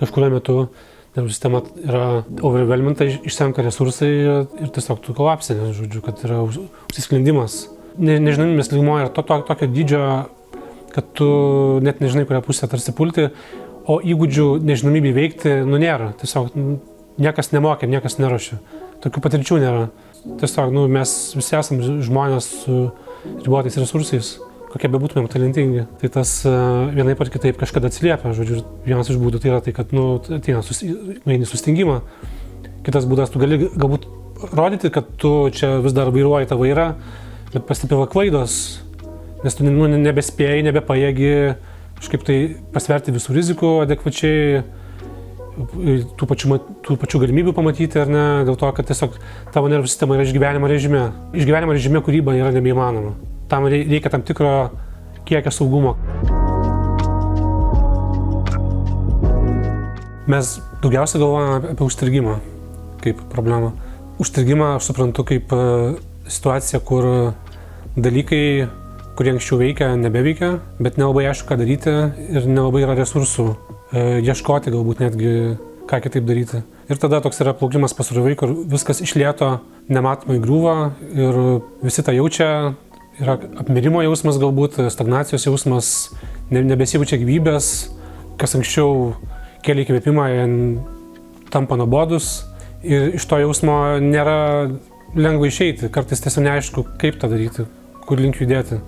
kažkurio metu nervų sistema yra overwhelminta, išsenka resursai ir tiesiog tu kolapsi, žodžiu, kad yra užsisklendimas. Nežinomybės lygmuo yra tokio dydžio, kad tu net nežinai, kurią pusę tarsi pulti, o įgūdžių nežinomybė veikti, nėra. Tiesiog niekas nemokė, niekas neruošia. Tokių patirčių nėra. Tiesiog, mes visi esame žmonės su ribotais resursais, kokie bebūtumėm talentingi. Tai tas vienaip ar kitaip kažkada atsiliepia, žodžiu, vienas iš būdų tai yra tai, kad, ateina sustingimą. Kitas būdas, tu gali galbūt rodyti, kad tu čia vis dar vairuoji tą vairą, bet pastebėva klaidos, nes tu nebespėjai, nebepajėgi kažkaip tai pasverti visų rizikų adekvačiai, tų pačių galimybių pamatyti, ar ne, dėl to, kad tiesiog tavo nervų sistema yra išgyvenimo režime. Išgyvenimo režime kūryba yra nebeįmanoma. Tam reikia tam tikro kiekio saugumo. Mes daugiausia galvojame apie užstrigimą kaip problemą. Užstrigimą aš suprantu kaip situaciją, kur dalykai, kurie anksčiau veikia, nebeveikia, bet nelabai aišku, ką daryti ir nelabai yra resursų ieškoti galbūt netgi, ką kitaip daryti. Ir tada toks yra plaukimas pasroviui, kur viskas iš lėto nematomai griūva ir visi tą jaučia, yra apmirimo jausmas galbūt, stagnacijos jausmas, nebesijaučia gyvybės, kas anksčiau kėlė įkvėpimą, tampa nuobodus ir iš to jausmo nėra lengva išeiti, kartais tiesiog neaišku, kaip tą daryti, kur link judėti.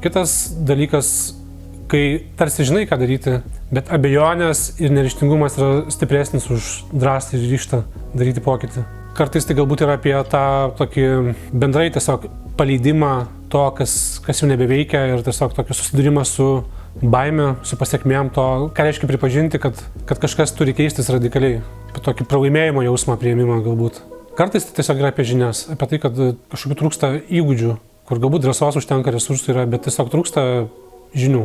Kitas dalykas, kai tarsi žinai, ką daryti, bet abejonės ir neryžtingumas yra stipresnis už drąsą ir ryžtą daryti pokytį. Kartais tai galbūt yra apie tą tokį bendrai tiesiog paleidimą to, kas jau nebeveikia ir tiesiog tokį susidūrimą su baime, su pasiekmėm to, ką reiškia pripažinti, kad kažkas turi keistis radikaliai. Apie tokį pralaimėjimo jausmą, priėmimą galbūt. Kartais tai tiesiog yra apie žinias, apie tai, kad kažkokių trūksta įgūdžių, kur galbūt drąsos užtenka, resursų yra, bet tiesiog trūksta žinių,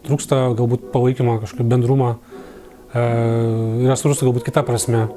trūksta galbūt palaikymo, kažkokio bendrumo, resursų galbūt kita prasme.